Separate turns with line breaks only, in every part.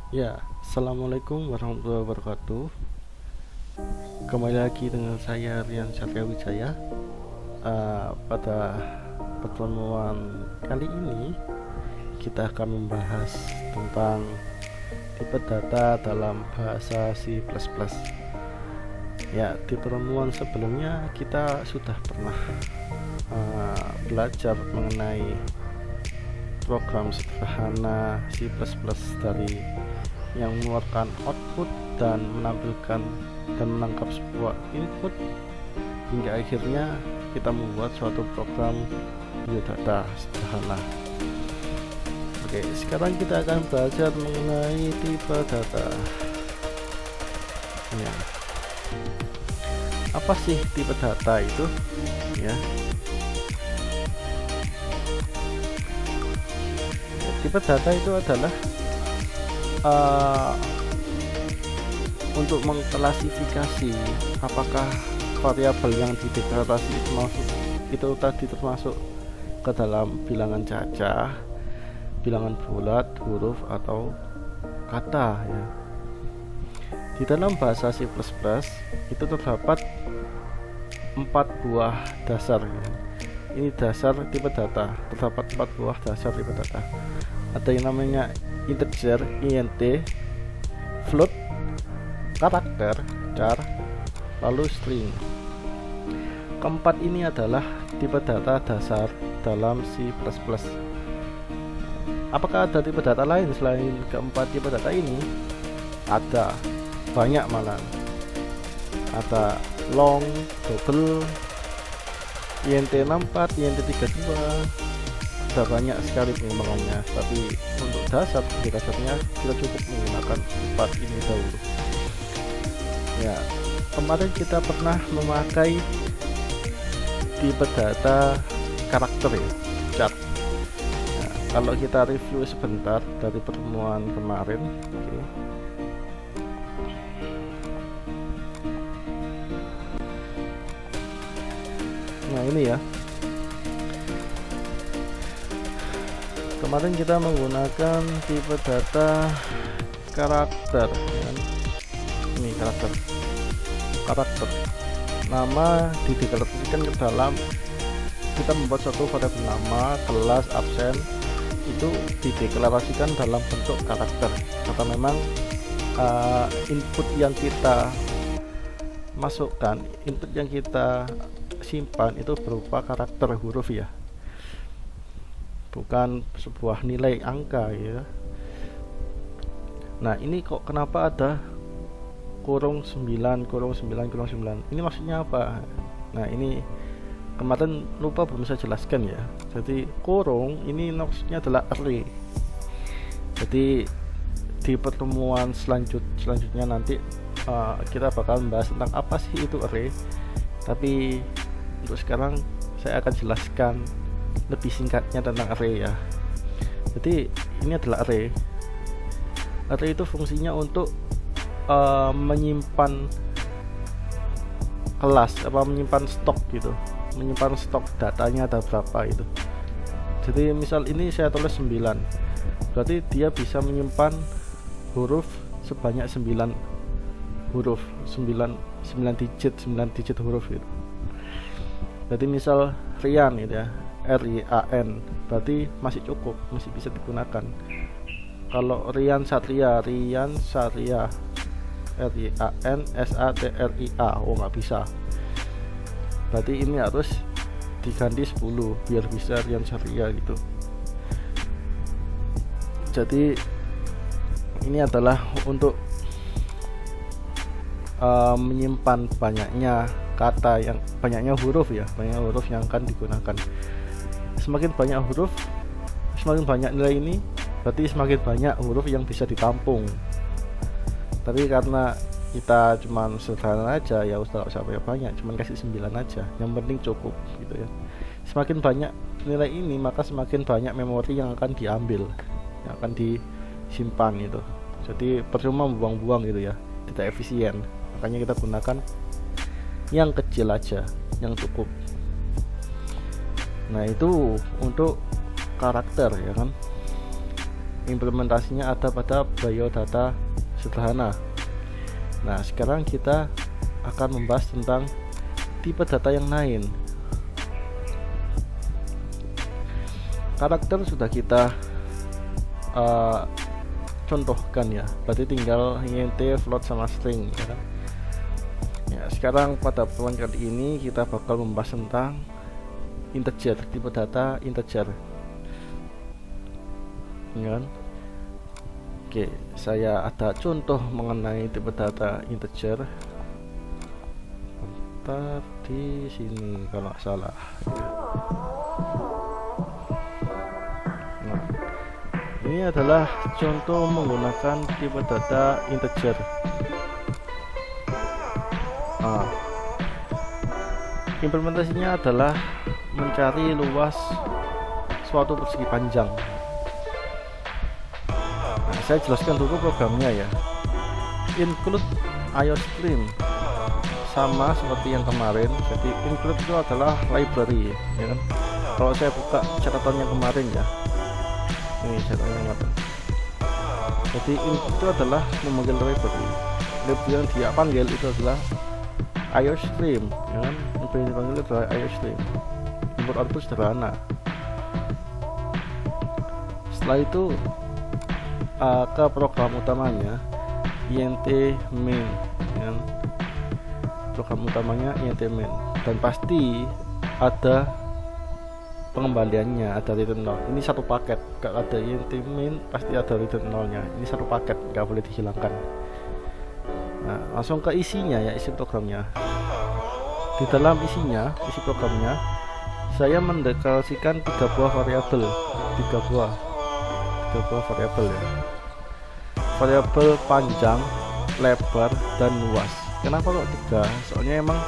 Ya, assalamualaikum warahmatullahi wabarakatuh. Kembali lagi dengan saya Rian Satya Wijaya. Pada pertemuan kali ini kita akan membahas tentang tipe data dalam bahasa C++. Ya, di pertemuan sebelumnya kita sudah pernah belajar mengenai program sederhana C++ dari yang mengeluarkan output dan menampilkan dan menangkap sebuah input hingga akhirnya kita membuat suatu program biodata sederhana. Oke, sekarang kita akan belajar mengenai tipe data. Ya. Apa sih tipe data itu? Ya. Tipe data itu adalah untuk mengklasifikasi apakah variabel yang dideklarasi itu tadi termasuk ke dalam bilangan cacah, bilangan bulat, huruf atau kata ya. Di dalam bahasa C++ itu terdapat 4 buah dasar ya. Ini dasar tipe data, terdapat 4 buah dasar tipe data. Ada yang namanya integer, int, float, karakter, char, lalu string. Keempat ini adalah tipe data dasar dalam C++. Apakah ada tipe data lain selain keempat tipe data ini? Ada, banyak malah. Ada long, double, int64, int32, ada banyak sekali pengembangannya, tapi untuk dasar dasarnya kita cukup menggunakan 4 ini dahulu ya. Kemarin kita pernah memakai tipe data karakter ya, char. Nah, kalau kita review sebentar dari pertemuan kemarin, okay. Nah ini ya, kemarin kita menggunakan tipe data karakter kan? Ini karakter nama dideklarasikan ke dalam, kita membuat suatu variabel nama, kelas, absen itu dideklarasikan dalam bentuk karakter karena memang input yang kita masukkan, input yang kita simpan itu berupa karakter huruf ya, bukan sebuah nilai angka ya. Nah ini kok kenapa ada kurung 9 kurung 9 kurung 9, ini maksudnya apa? Nah ini kemarin lupa belum saya jelaskan ya. Jadi kurung ini maksudnya adalah array. Jadi di pertemuan selanjutnya nanti kita bakal membahas tentang apa sih itu array, tapi untuk sekarang saya akan jelaskan lebih singkatnya tentang array ya. Jadi ini adalah array. Array itu fungsinya untuk menyimpan kelas, menyimpan stok gitu, menyimpan stok datanya ada berapa itu. Jadi misal ini saya tulis 9, berarti dia bisa menyimpan huruf sebanyak 9 huruf, 9 digit huruf gitu. Berarti misal Rian gitu ya, RIAN, berarti masih cukup, masih bisa digunakan. Kalau Rian Satria RIAN SATRIA, oh nggak bisa, berarti ini harus diganti 10 biar bisa Rian Satria gitu. Jadi ini adalah untuk menyimpan banyaknya kata, yang banyaknya huruf ya, banyaknya huruf yang akan digunakan. Semakin banyak huruf, semakin banyak nilai ini, berarti semakin banyak huruf yang bisa ditampung. Tapi karena kita cuman sederhana aja ya, usah banyak, cuman kasih 9 aja, yang penting cukup gitu ya. Semakin banyak nilai ini, maka semakin banyak memori yang akan diambil, yang akan disimpan itu. Jadi percuma buang-buang gitu ya, tidak efisien. Makanya kita gunakan yang kecil aja, yang cukup. Nah itu untuk karakter ya kan. implementasinya ada pada biodata sederhana. Nah, sekarang kita akan membahas tentang tipe data yang lain. Karakter sudah kita contohkan ya, berarti tinggal int, float sama string ya kan? Ya, sekarang pada pertemuan kali ini kita bakal membahas tentang integer, tipe data integer ya kan? Oke, saya ada contoh mengenai tipe data integer bentar di sini kalau nggak salah. Nah, ini adalah contoh menggunakan tipe data integer. Implementasinya adalah mencari luas suatu persegi panjang. Nah, saya jelaskan dulu programnya ya. Include IOStream sama seperti yang kemarin. Jadi include itu adalah library ya kan. Kalau saya buka catatan yang kemarin ya, ini catatan yang kemarin. Jadi include itu adalah memanggil library yang dia panggil itu adalah IOStream ya kan. Yang dipanggil itu adalah IOStream. Input output sederhana. Setelah itu ke program utamanya int main ya. Program utamanya int main, dan pasti ada pengembaliannya, ada return 0. Ini satu paket, kalau ada int main pasti ada return 0 nya. Ini satu paket, nggak boleh dihilangkan. Nah, langsung ke isinya ya, isi programnya. Di dalam isinya, isi programnya, saya mendeklarasikan 3 buah variabel, 3 buah variabel ya. Variabel panjang, lebar, dan luas. Kenapa kok 3? Soalnya emang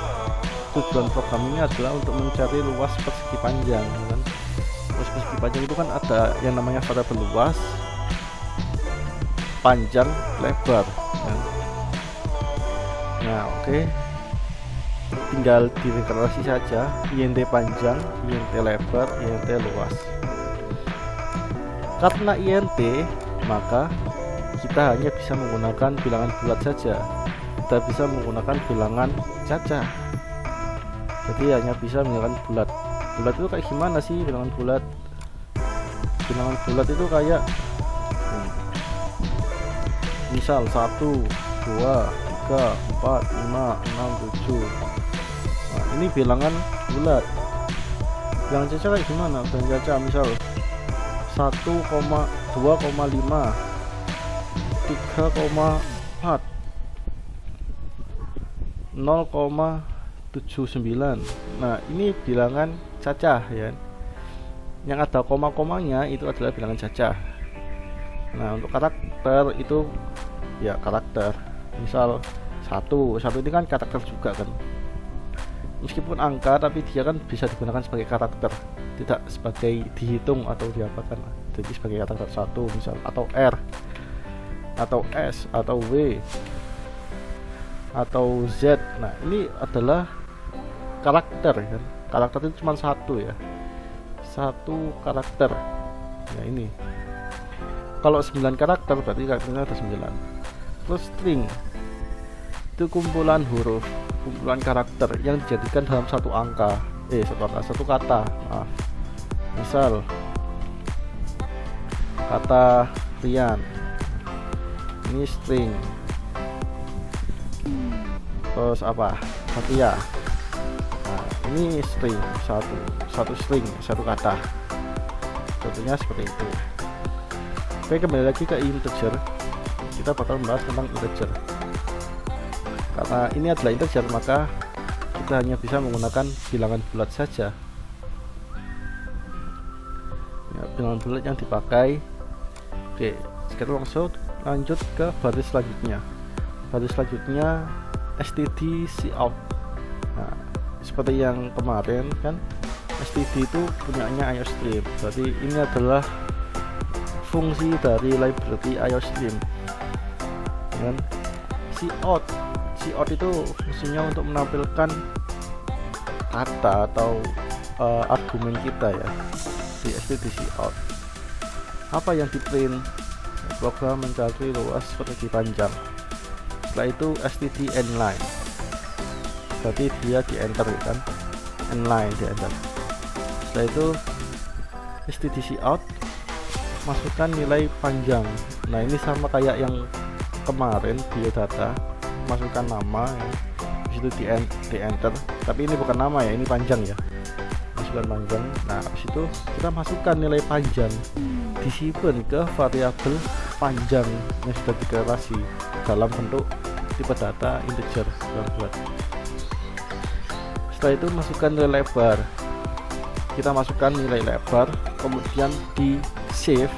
tujuan program ini adalah untuk mencari luas persegi panjang kan? Luas persegi panjang itu kan ada yang namanya variabel luas, panjang, lebar kan? Nah oke, tinggal dideklarasi saja int panjang, int lebar, int luas. Karena int, maka kita hanya bisa menggunakan bilangan bulat saja, tidak bisa menggunakan bilangan cacah. Jadi hanya bisa menggunakan bulat. Bulat itu kayak gimana sih bilangan bulat? Bilangan bulat itu kayak misal 1, 2, 3, 4, 5, 6, 7. Nah, ini bilangan bulat. Bilangan cacah kayak gimana? Bilangan cacah misal 1,2,5, 3,4, 0,79. Nah ini bilangan cacah ya. Yang ada koma-komanya itu adalah bilangan cacah. Nah untuk karakter itu ya karakter. Misal 1 ini kan karakter juga kan. Meskipun angka tapi dia kan bisa digunakan sebagai karakter, tidak sebagai dihitung atau diapakan. Jadi sebagai karakter 1 misal, atau R, atau S, atau W, atau Z. Nah ini adalah karakter kan. Karakter itu cuma 1 ya, 1 karakter. Nah ini kalau 9 karakter berarti karakternya ada 9. Terus string itu kumpulan huruf, kumpulan karakter yang dijadikan dalam satu kata. Maaf. Misal kata Rian, ini string. Terus apa? Satya. Nah, ini string, satu string, satu kata. Contohnya seperti itu. Oke, kembali lagi ke integer. Kita bakal membahas tentang integer. Karena ini adalah integer, maka kita hanya bisa menggunakan bilangan bulat saja. Ya, bilangan bulat yang dipakai. Oke, sekarang langsung lanjut ke baris selanjutnya. Baris selanjutnya std_cout. Nah, seperti yang kemarin kan, std itu punyanya IOStream. Berarti ini adalah fungsi dari library IOStream. Dan cout itu fungsinya untuk menampilkan kata atau argumen kita ya di std_cout. Apa yang di print? program mencari luas persegi panjang. Setelah itu std inline, berarti dia di enter kan, inline di enter. Setelah itu std out, masukkan nilai panjang. Nah ini sama kayak yang kemarin biodata, masukkan nama ya, disitu di enter, tapi ini bukan nama ya, ini panjang ya, masukkan panjang. Nah habis itu kita masukkan nilai panjang, disimpan ke variabel panjang yang sudah deklarasi dalam bentuk tipe data integer yang buat. Setelah itu masukkan nilai lebar, kita masukkan nilai lebar, kemudian di save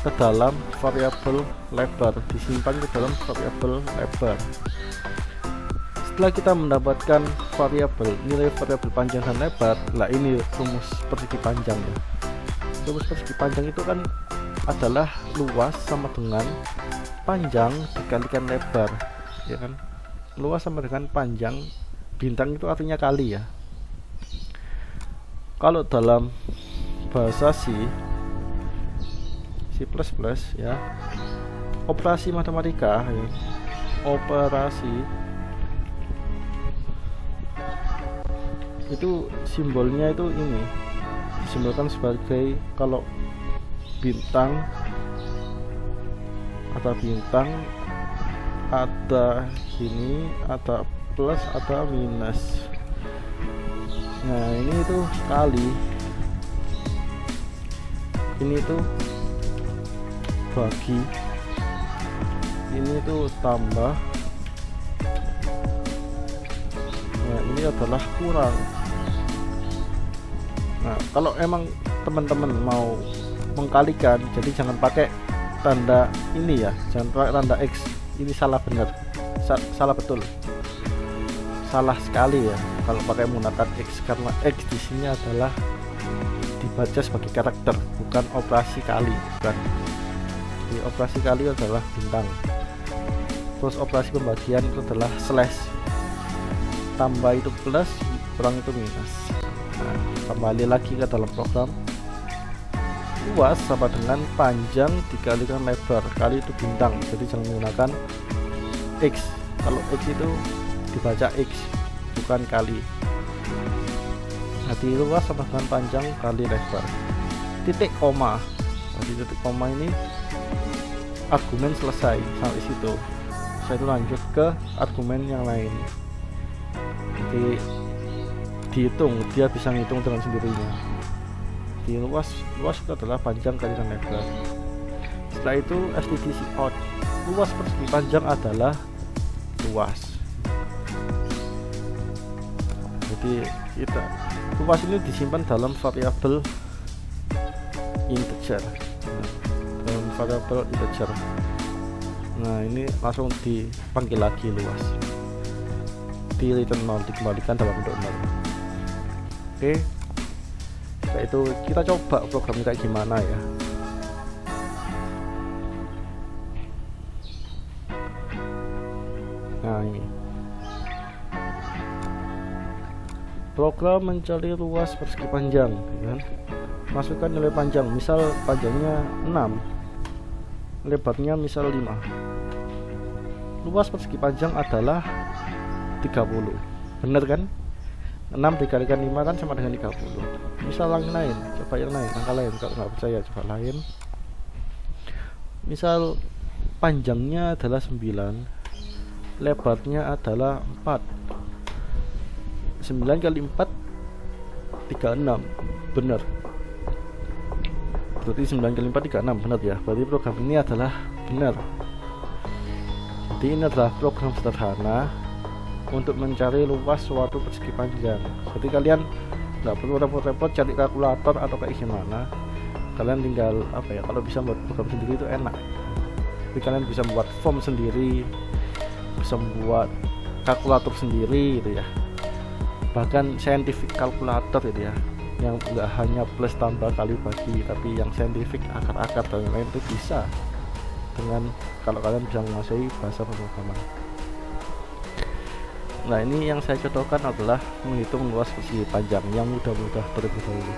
ke dalam variabel lebar, disimpan ke dalam variabel lebar. Setelah kita mendapatkan nilai variabel panjang dan lebar, lah ini rumus persegi panjang ya. Rumus persegi panjang itu kan adalah luas sama dengan panjang dikalikan lebar, ya kan? Luas sama dengan panjang, bintang itu artinya kali ya. Kalau dalam bahasa C++ ya, operasi matematika ya, operasi itu simbolnya itu ini disimbolkan sebagai, kalau bintang ada gini, ada plus, ada minus. Nah ini itu kali, ini itu bagi, ini itu tambah, nah ini adalah kurang. Nah kalau emang teman-teman mau mengkalikan, jadi jangan pakai tanda ini ya, jangan pakai tanda X, ini salah benar, salah betul, salah sekali ya kalau pakai menggunakan X, karena X di sini adalah dibaca sebagai karakter, bukan operasi kali, bukan. Jadi operasi kali adalah bintang, terus operasi pembagian itu adalah slash, tambah itu plus, kurang itu minus. Nah, kembali lagi ke dalam program, luas sama dengan panjang dikalikan lebar, kali itu bintang, jadi jangan menggunakan X. Kalau X itu dibaca X, bukan kali. Jadi luas sama dengan panjang kali lebar. Titik koma, jadi titik koma ini argumen selesai sampai situ. Saya itu lanjut ke argumen yang lain. Jadi dihitung, dia bisa ngitung dengan sendirinya. Di luas itu adalah panjang kalikan lebar. Setelah itu std out, luas persegi panjang adalah luas. Jadi luas ini disimpan dalam variabel integer, nah ini langsung dipanggil lagi luas, di return 0, dikembalikan dalam bentuk 0. Oke, setelah itu kita coba programnya kayak gimana ya. Nah ini program mencari luas persegi panjang kan? Masukkan nilai panjang, misal panjangnya 6, lebarnya misal 5. Luas persegi panjang adalah 30, bener kan? 6 dikalikan 5 kan sama dengan 30. Misal yang lain, coba yang lain, angka lain, kalau nggak percaya coba lain. Misal panjangnya adalah 9, lebarnya adalah 4. 9 kali 4 36, benar. Berarti 9 kali 4 36, benar ya. Berarti program ini adalah benar. Jadi ini adalah program sederhana untuk mencari luas suatu persegi panjang. Jadi kalian nggak perlu repot-repot cari kalkulator atau kayak gimana. Kalian tinggal apa ya, kalau bisa buat program sendiri itu enak. Jadi kalian bisa membuat form sendiri, bisa membuat kalkulator sendiri gitu ya. Bahkan scientific kalkulator gitu ya, yang enggak hanya plus tambah kali bagi, tapi yang scientific akar-akar dan lain-lain itu bisa, dengan kalau kalian bisa menguasai bahasa pemrograman. Nah ini yang saya contohkan adalah menghitung luas persegi panjang yang mudah-mudah terlebih dahulu.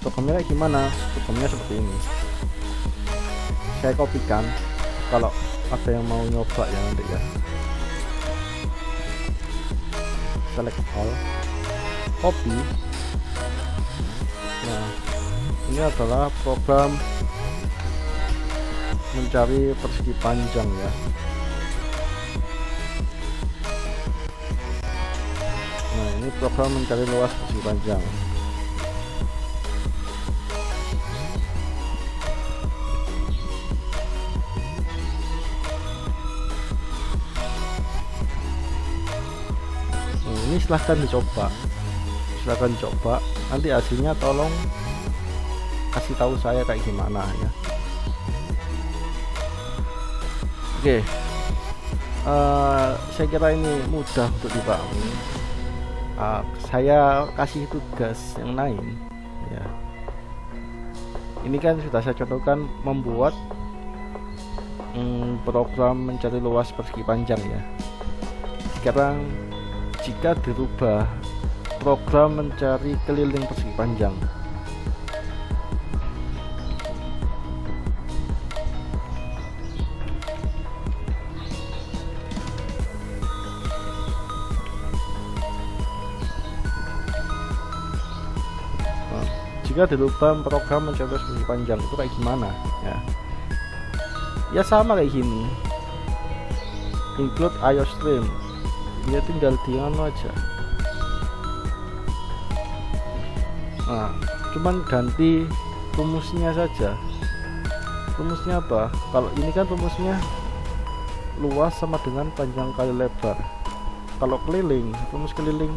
Programnya kayak gimana? Programnya seperti ini. saya kopikan kalau ada yang mau nyoba ya nanti ya. Select all, copy. Nah, ini adalah program mencari persegi panjang ya. Nah, ini program mencari luas persegi panjang. Ini silahkan dicoba, nanti hasilnya tolong kasih tahu saya kayak gimana ya. Oke, saya kira ini mudah untuk dipahami. Saya kasih tugas yang lain ya. Ini kan sudah saya contohkan membuat program mencari luas persegi panjang ya. Sekarang jika dirubah program mencari keliling persegi panjang, jika dirubah program mencari luas persegi panjang itu kayak gimana ya? Ya sama kayak gini, include IO stream. Dia tinggal dianu aja. Nah, cuman ganti rumusnya saja. Rumusnya apa? Kalau ini kan rumusnya luas sama dengan panjang kali lebar. Kalau keliling, rumus keliling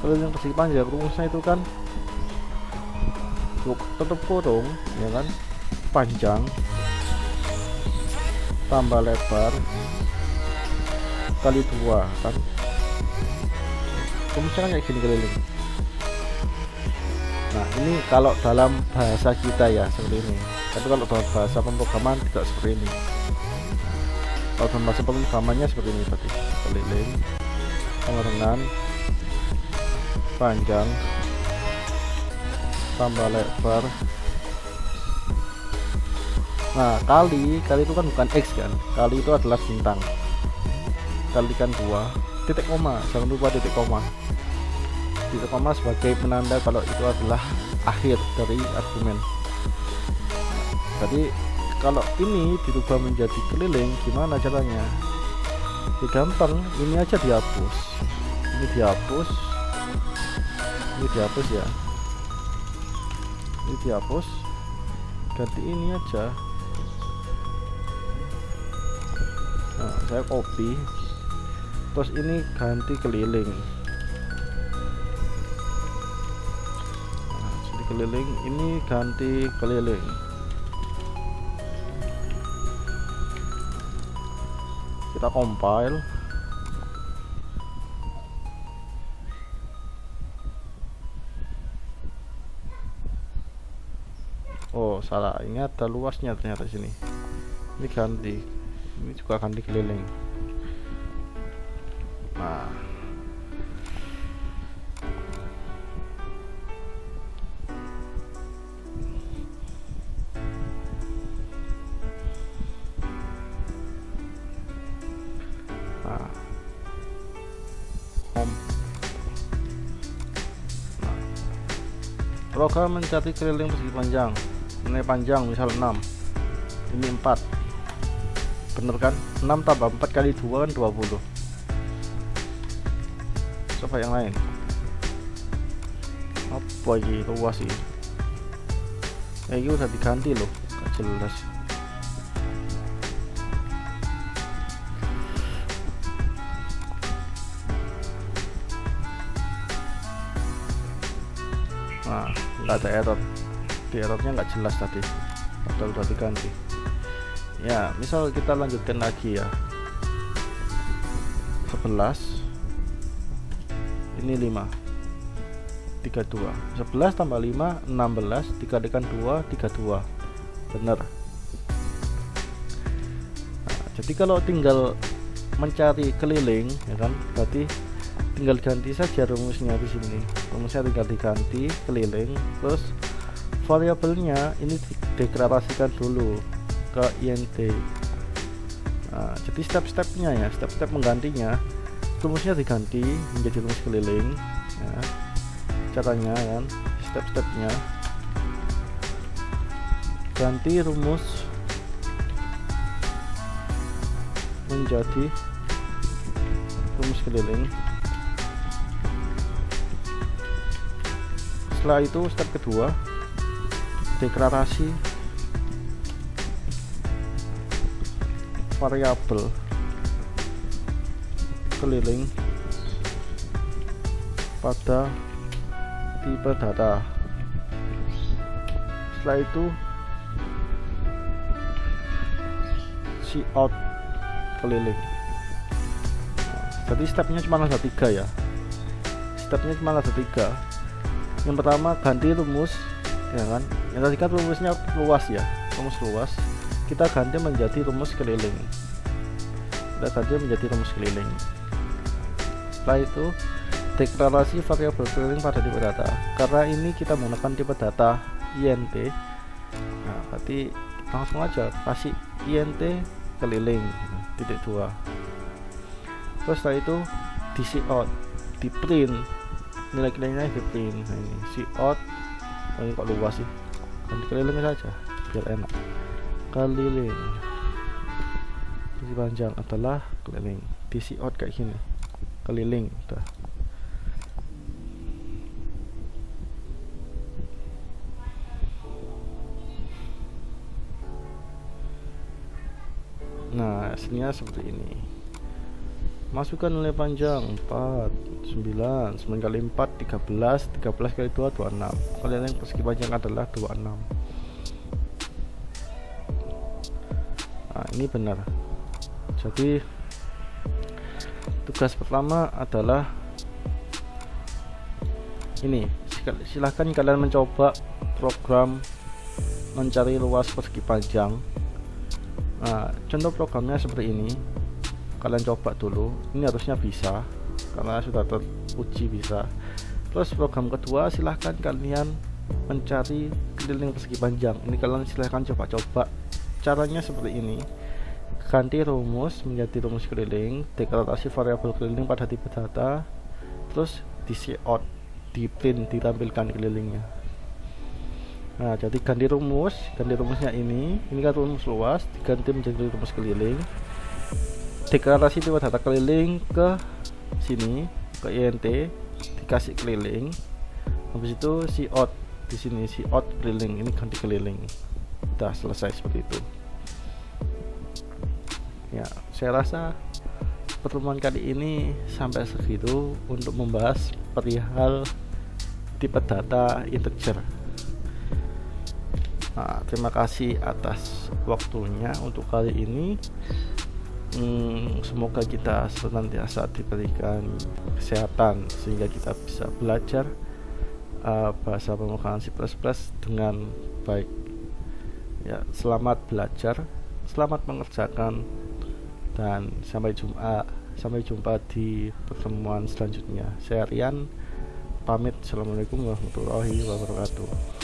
persegi panjang, rumusnya itu kan tutup kurung ya kan, panjang tambah lebar kali 2 kan, rumusnya kan kayak gini keliling. Nah, ini kalau dalam bahasa kita ya seperti ini, tapi kalau dalam bahasa pemrograman tidak seperti ini. Kalau dalam bahasa pemrogramannya seperti ini tadi, keliling sama dengan panjang tambah lebar. Nah, kali itu kan bukan X kan, kali itu adalah bintang, kalikan 2 titik koma, jangan lupa titik koma sebagai penanda kalau itu adalah akhir dari argumen. Jadi kalau ini dirubah menjadi keliling, gimana caranya? Ya gampang, ini aja dihapus, ini dihapus ya, ini dihapus, ganti ini aja. Nah, saya copy, terus ini ganti keliling. Nah, keliling ini ganti keliling. Kita compile. Oh salah, ini ada luasnya ternyata sini. Ini ganti, ini juga ganti keliling. Nah, program mencari keliling persegi panjang, ini panjang misal 6, ini 4, bener kan? 6 tambah 4 kali 2 kan 20. Coba yang lain. Apa ini luas sih? Ini udah diganti loh, gak jelas. Nah, nggak ada error, di errornya nggak jelas tadi, padahal udah diganti. Ya, misal kita lanjutkan lagi ya, 11, ini 5, 32, 11 tambah 5, 16, dikalikan 2, 32, bener. Nah, jadi kalau tinggal mencari keliling ya kan, berarti tinggal ganti saja rumusnya di sini. Rumusnya tinggal diganti keliling, terus variabelnya ini dideklarasikan dulu ke int. Nah, jadi step-stepnya ya, step-step menggantinya, rumusnya diganti menjadi rumus keliling ya. Caranya kan, step-stepnya ganti rumus menjadi rumus keliling. Setelah itu step kedua, deklarasi variabel keliling pada tipe data. Setelah itu cout keliling. Jadi stepnya cuma ada 3 ya, stepnya cuma ada 3. Yang pertama ganti rumus ya kan, yang tadi kan rumusnya luas ya, rumus luas kita ganti menjadi rumus keliling, setelah itu deklarasi variabel keliling pada tipe data. Karena ini kita menggunakan tipe data int, nah berarti langsung aja kasih int keliling titik 2. Terus setelah itu di cout, di print nilai-nilainya, di print. Nah ini cout, ini kok luas sih, ganti keliling saja biar enak. Keliling persegi panjang adalah keliling, di cout kayak gini, keliling udah. Nah hasilnya seperti ini. Masukkan nilai panjang 4, 9, 9 kali 4 13, 13 kali 2 26. Keliling persegi panjang adalah 26. Nah ini benar. Jadi tugas pertama adalah ini, silahkan kalian mencoba program mencari luas persegi panjang. Nah contoh programnya seperti ini, kalian coba dulu, ini harusnya bisa karena sudah teruji bisa. Terus program kedua, silahkan kalian mencari keliling persegi panjang. Ini kalian silahkan coba-coba, caranya seperti ini. Ganti rumus menjadi rumus keliling, deklarasi variabel keliling pada tipe data, terus di cout, di print, ditampilkan kelilingnya. Nah jadi ganti rumusnya ini kan rumus luas diganti menjadi rumus keliling, deklarasi tipe data keliling ke sini, ke int, dikasih keliling, habis itu cout di sini, cout keliling, ini ganti keliling. Udah selesai seperti itu ya. Saya rasa pertemuan kali ini sampai segitu untuk membahas perihal tipe data integer. Nah, terima kasih atas waktunya untuk kali ini. Semoga kita senantiasa diberikan kesehatan sehingga kita bisa belajar bahasa pemrograman C++ dengan baik ya. Selamat belajar, selamat mengerjakan, dan sampai jumpa di pertemuan selanjutnya. Saya Rian pamit. Assalamualaikum warahmatullahi wabarakatuh.